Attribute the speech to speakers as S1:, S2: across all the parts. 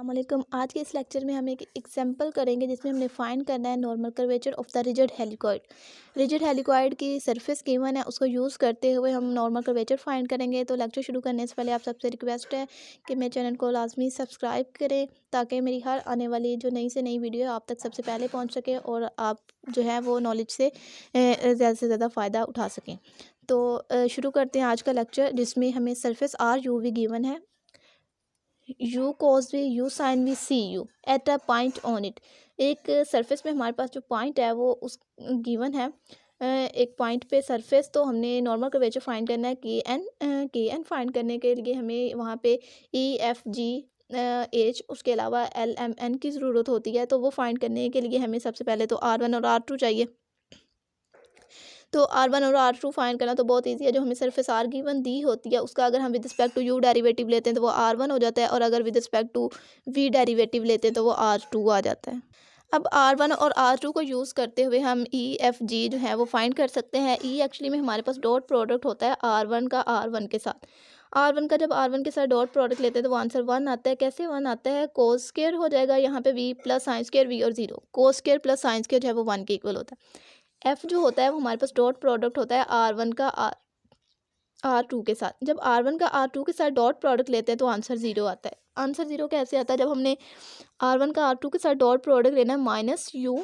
S1: अस्सलामुअलैकुम। आज के इस लेक्चर में हम एक एग्जांपल करेंगे जिसमें हमने फाइंड करना है normal curvature of the rigid helicoid. Rigid helicoid की सरफेस गिवन है, उसको यूज़ करते हुए हम नॉर्मल कर्वेचर फाइंड करेंगे। तो लेक्चर शुरू करने से पहले आप सबसे रिक्वेस्ट है कि मेरे चैनल को लाजमी सब्सक्राइब करें ताकि मेरी हर आने वाली जो नई से नई वीडियो है आप तक सबसे पहले पहुँच सके और आप जो है वो नॉलेज से ज़्यादा से ज़्यादा फ़ायदा उठा सकें। तो शुरू करते हैं आज का लेक्चर, जिसमें हमें surface R U V given है। U cos V U sine V C U at a point on it. एक सरफेस में हमारे पास जो पॉइंट है वो उस गिवन है। एक पॉइंट पे सरफेस, तो हमने नॉर्मल कर्वेचर फाइंड करना है। के एन फाइंड करने के लिए हमें वहाँ पे ई एफ जी एच, उसके अलावा एल एम एन की ज़रूरत होती है। तो वो फाइंड करने के लिए हमें सबसे पहले तो आर वन और आर टू चाहिए। तो R1 और R2 फाइंड करना तो बहुत इजी है। जो हमें सरफेस आर गिवन दी होती है उसका अगर हम with respect to u derivative लेते हैं तो वो R1 हो जाता है, और अगर with respect to V derivative लेते हैं तो वो R2 आ जाता है। अब R1 और R2 को यूज़ करते हुए हम EFG जो है वो फाइंड कर सकते हैं। E एक्चुअली में हमारे पास डॉट प्रोडक्ट होता है R1 का R1 के साथ। R1 का जब R1 के साथ डॉट प्रोडक्ट लेते हैं तो वो आंसर 1 आता है। कैसे 1 आता है? कोस स्क्वायर हो जाएगा यहाँ पे V plus sine square V और 0। Cos square plus sine square जो है वो 1 के इक्वल होता है। एफ जो होता है वो हमारे पास डॉट प्रोडक्ट होता है R1 का R2 के साथ। जब R1 का R2 के साथ डॉट प्रोडक्ट लेते हैं तो आंसर 0 आता है। आंसर 0 कैसे आता है? जब हमने R1 का R2 के साथ डॉट प्रोडक्ट लेना है minus u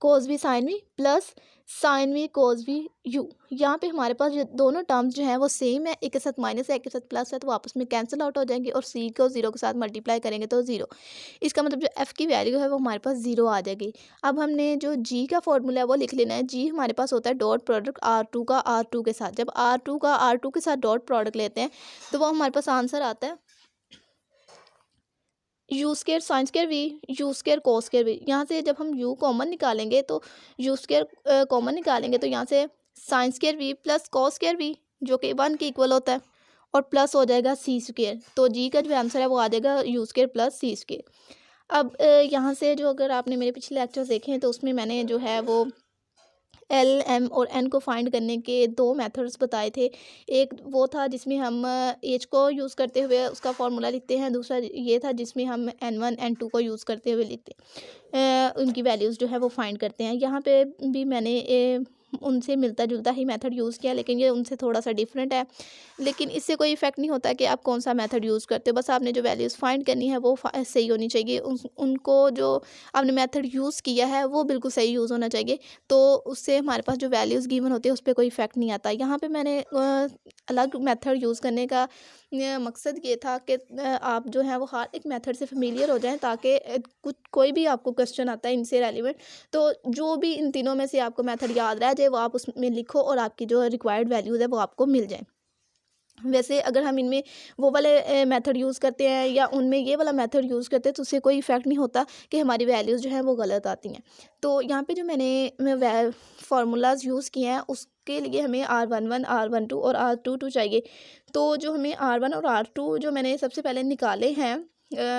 S1: cos v sine v plus sine v cos v u. यहाँ पे हमारे पास ये दोनों टर्म्स जो हैं वो सेम है, एक के साथ माइनस है एक के साथ प्लस है, तो आपस में कैंसिल आउट हो जाएंगे और सी को 0 के साथ मल्टीप्लाई करेंगे तो 0। इसका मतलब जो एफ़ की वैल्यू है वो हमारे पास 0 आ जाएगी। अब हमने जो जी का फॉर्मूला है वो लिख लेना है। जी हमारे पास होता है डॉट प्रोडक्ट R2 का R2 के साथ। जब R2 का R2 के साथ डॉट प्रोडक्ट लेते हैं तो वो हमारे पास आंसर आता है u square sine square v u square cos square v. यहाँ से जब हम यू कॉमन निकालेंगे तो यू स्केयर कॉमन निकालेंगे तो यहाँ से sine square v plus cos square v जो कि 1 के इक्वल होता है, और प्लस हो जाएगा सी स्केयर। तो जी का जो आंसर है वो आ जाएगा u square plus c square. अब यहाँ से जो अगर आपने मेरे पिछले लेक्चर्स देखे हैं तो उसमें मैंने जो है वो एल एम और एन को फाइंड करने के दो मेथड्स बताए थे। एक वो था जिसमें हम एच को यूज़ करते हुए उसका फॉर्मूला लिखते हैं, दूसरा ये था जिसमें हम N1 N2 को यूज़ करते हुए लिखते हैं, उनकी वैल्यूज़ जो है वो फाइंड करते हैं। यहाँ पे भी मैंने उनसे मिलता जुलता ही मेथड यूज़ किया, लेकिन ये उनसे थोड़ा सा डिफरेंट है। लेकिन इससे कोई इफेक्ट नहीं होता कि आप कौन सा मेथड यूज़ करते हो, बस आपने जो वैल्यूज़ फाइंड करनी है वो सही होनी चाहिए। उनको जो आपने मेथड यूज़ किया है वो बिल्कुल सही यूज़ होना चाहिए, तो उससे हमारे पास जो वैल्यूज़ गिवन होती है उस पर कोई इफेक्ट नहीं आता। यहाँ पे मैंने अलग मेथड यूज़ करने का मकसद ये था कि आप जो है वो हर एक मेथड से फेमिलियर हो जाएं, ताकि कुछ कोई भी आपको क्वेश्चन आता है इनसे रेलिवेंट तो जो भी इन तीनों में से आपको मेथड याद रह जाए वो आप उसमें लिखो और आपकी जो रिक्वायर्ड वैल्यूज़ है वो आपको मिल जाए। वैसे अगर हम इनमें वो वाले मेथड यूज़ करते हैं या उनमें ये वाला मेथड यूज़ करते हैं तो उससे कोई इफ़ेक्ट नहीं होता कि हमारी वैल्यूज़ जो हैं वो गलत आती हैं। तो यहाँ पे जो मैंने फार्मूलाज यूज़ किए हैं उसके लिए हमें R11 R12 और R22 चाहिए। तो जो हमें R1 और R2 जो मैंने सबसे पहले निकाले हैं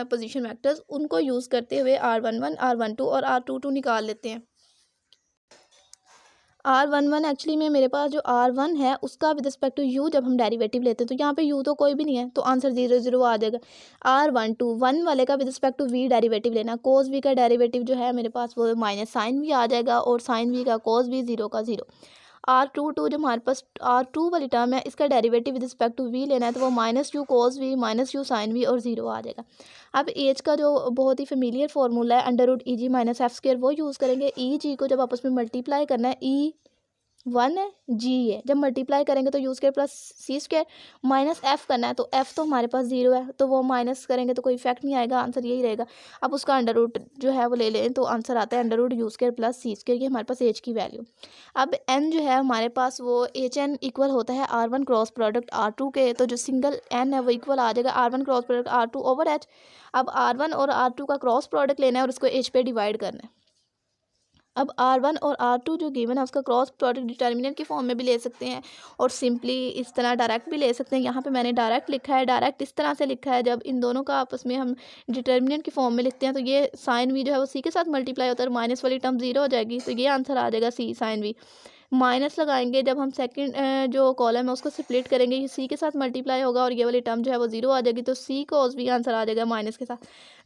S1: पोजीशन वेक्टर्स, उनको यूज़ करते हुए R11 R12 और R22 निकाल लेते हैं। R11 एक्चुअली में मेरे पास जो R1 है उसका विद रिस्पेक्ट टू यू जब हम डेरिवेटिव लेते हैं तो यहाँ पे यू तो कोई भी नहीं है, तो आंसर 0 0 आ जाएगा। R12 1 वाले का with respect to v derivative लेना। कोस वी का डेरिवेटिव जो है मेरे पास वो माइनस साइन वी आ जाएगा, और साइन वी का कोस वी 0 का 0। R22 जो हमारे पास R2 वाली टर्म है इसका derivative with respect to v लेना है, तो वो minus u cos v minus u sine v और 0 आ जाएगा। अब एच का जो बहुत ही फेमिलियर फार्मूला है under root E G minus F square वो यूज़ करेंगे। ई जी को जब आपस में मल्टीप्लाई करना है, ई 1 है जी है, जब मल्टीप्लाई करेंगे तो यू स्क्वायर प्लस सी स्क्वायर माइनस एफ करना है, तो एफ तो हमारे पास 0 है तो वो माइनस करेंगे तो कोई इफेक्ट नहीं आएगा, आंसर यही रहेगा। अब उसका अंडर रूट जो है वो ले लें तो आंसर आता है under root u square plus सी स्क्वायर, ये हमारे पास एच की वैल्यू। अब एन जो है हमारे पास वो एच एन इक्वल होता है R1 क्रॉस प्रोडक्ट R2 के, तो जो सिंगल एन है वो इक्वल आ जाएगा R1 cross product R2 over H. अब R1 और R2 का क्रॉस प्रोडक्ट लेना है और उसको एच पे डिवाइड करना है। अब R1 और R2 जो गिवन है उसका क्रॉस प्रोडक्ट डिटर्मिनेंट की फॉर्म में भी ले सकते हैं और सिंपली इस तरह डायरेक्ट भी ले सकते हैं। यहाँ पे मैंने डायरेक्ट लिखा है, डायरेक्ट इस तरह से लिखा है। जब इन दोनों का आपस में हम डिटर्मिनेंट की फॉर्म में लिखते हैं तो ये साइन वी जो है वो सी के साथ मल्टीप्लाई होता है, माइनस वाली टर्म 0 हो जाएगी, तो ये आंसर आ जाएगा सी साइन वी। माइनस लगाएंगे जब हम सेकंड जो कॉलम है उसको स्प्लिट करेंगे, ये सी के साथ मल्टीप्लाई होगा और ये वाली टर्म जो है वो ज़ीरो आ जाएगी, तो सी कॉस वी आंसर आ जाएगा माइनस के साथ।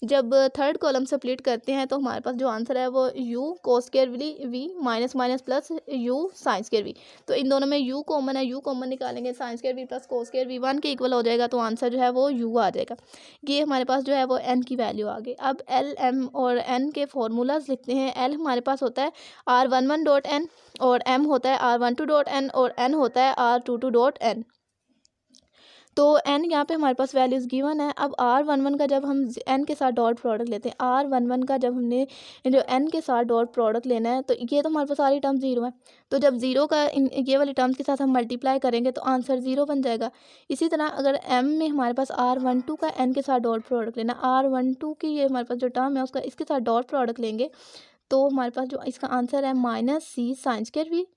S1: जब थर्ड कॉलम स्प्लिट करते हैं तो हमारे पास जो आंसर है वो u cos square we minus minus plus u sine square v. तो इन दोनों में यू कॉमन है, यू कॉमन निकालेंगे, sine square we plus cos square v 1 के इक्वल हो जाएगा, तो आंसर जो है वो यू आ जाएगा। ये हमारे पास जो है वो एन की वैल्यू आ गई। अब एल एम और एन के फॉर्मूलाज लिखते हैं। एल हमारे पास होता है R11 डॉट एन और एम होता है R12 डॉट एन और एन होता है R22 डॉट एन। तो एन यहाँ पे हमारे पास वैल्यूज़ गिवन है। अब R11 का जब हम एन के साथ डॉट प्रोडक्ट लेते हैं, R11 का जब हमने जो एन के साथ डॉट प्रोडक्ट लेना है, तो ये तो हमारे पास सारी टर्म ज़ीरो है, तो जब ज़ीरो का ये वाली टर्म्स के साथ हम मल्टीप्लाई करेंगे तो आंसर ज़ीरो बन जाएगा। इसी तरह अगर एम में हमारे पास R12 का एन के साथ डॉट प्रोडक्ट लेना, R12 की ये हमारे पास जो टर्म है उसका इसके साथ डॉट प्रोडक्ट लेंगे, तो हमारे पास जो इसका आंसर है minus C sine square we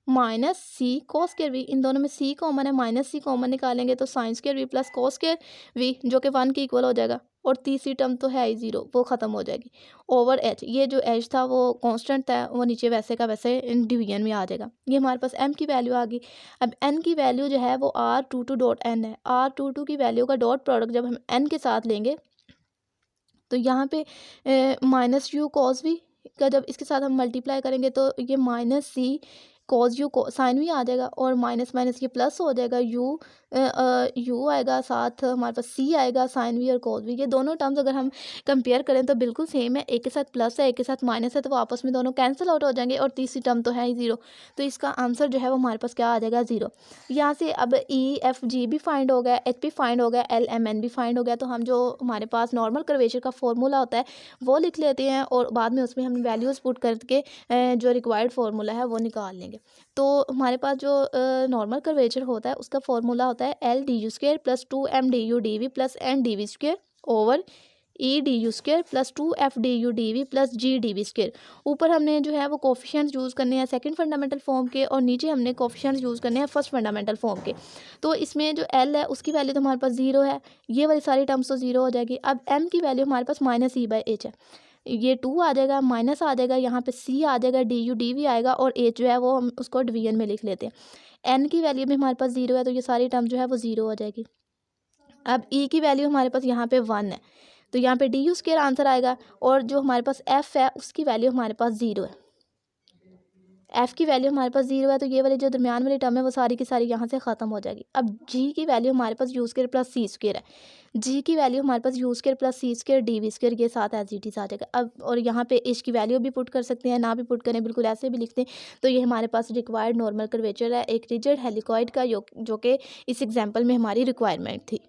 S1: minus C cos square V. इन दोनों में सी कॉमन है, माइनस सी कॉमन निकालेंगे तो sine square we plus cos square V जो कि 1 के इक्वल हो जाएगा, और तीसरी टर्म तो है ही ज़ीरो, वो ख़त्म हो जाएगी। ओवर एच, ये जो एच था वो कांस्टेंट था, वो नीचे वैसे का वैसे डिवीजन में आ जाएगा। ये हमारे पास एम की वैल्यू आ गई। अब एन की वैल्यू जो है वो R22 डॉट एन है। R22 की वैल्यू का डॉट प्रोडक्ट जब हम एन के साथ लेंगे तो यहाँ पे माइनस यू कॉस वी का जब इसके साथ हम मल्टीप्लाई करेंगे तो ये minus C cos u sign भी आ जाएगा, और माइनस माइनस ये प्लस हो जाएगा, यू आएगा, साथ हमारे पास सी आएगा, साइन वी और कॉस वी। ये दोनों टर्म्स अगर हम कंपेयर करें तो बिल्कुल सेम है, एक के साथ प्लस है एक के साथ माइनस है, तो वो आपस में दोनों कैंसिल आउट हो जाएंगे, और तीसरी टर्म तो है ही ज़ीरो, तो इसका आंसर जो है वो हमारे पास क्या आ जाएगा, ज़ीरो। यहाँ से अब ई एफ जी भी फाइंड हो गया, एच भी फाइंड हो गया, एल एम एन भी फाइंड हो गया, तो हम जो हमारे पास नॉर्मल कर्वेचर का फॉर्मूला होता है वो लिख लेते हैं, और बाद में उसमें हम वैल्यूज़ पुट करके जो रिक्वायर्ड फार्मूला है वो निकाल लेंगे। तो हमारे पास जो नॉर्मल कर्वेचर होता है उसका फॉर्मूला होता है L D U square plus 2m D V plus N D V square over E D U square plus 2f/du/dv प्लस जी डी वी स्क्वेयर। ऊपर हमने जो है वो कोफिशिएंट्स यूज़ करने हैं सेकंड फंडामेंटल फॉर्म के, और नीचे हमने कोफिशिएंट्स यूज़ करने हैं फर्स्ट फंडामेंटल फॉर्म के। तो इसमें जो एल है उसकी वैल्यू तो हमारे पास ज़ीरो है, ये वाली सारी टर्म्स तो ज़ीरो हो जाएगी। अब एम की वैल्यू हमारे पास माइनस ई बाई एच है, ये 2 आ जाएगा, माइनस आ जाएगा, यहाँ पे सी आ जाएगा, डी यू डी वी आएगा, और एच जो है वो हम उसको डिवीजन में लिख लेते हैं। एन की वैल्यू भी हमारे पास ज़ीरो है, तो ये सारी टर्म जो है वो ज़ीरो हो जाएगी। अब ई की वैल्यू हमारे पास यहाँ पे 1 है, तो यहाँ पे डी यू स्क्वायर आंसर आएगा, और जो हमारे पास एफ़ है उसकी वैल्यू हमारे पास ज़ीरो है। एफ़ की वैल्यू हमारे पास ज़ीरो है, तो ये वाली जो दरमियान वाली टर्म है वो सारी की सारी यहाँ से ख़त्म हो जाएगी। अब जी की वैल्यू हमारे पास यू स्क्वायर प्लस सी स्क्वायर है, जी की वैल्यू हमारे पास यू स्क्वायर प्लस सी स्क्वायर डी वी स्क्वायर, ये साथ एज इट इज़ आ जाएगा। अब और यहाँ पे एच की वैल्यू भी पुट कर सकते हैं, ना भी पुट करें बिल्कुल ऐसे भी लिखते हैं। तो ये हमारे पास रिक्वायर्ड नॉर्मल कर्वेचर है एक रिजिड हेलिकॉइड का, जो कि इस एग्जाम्पल में हमारी रिक्वायरमेंट थी।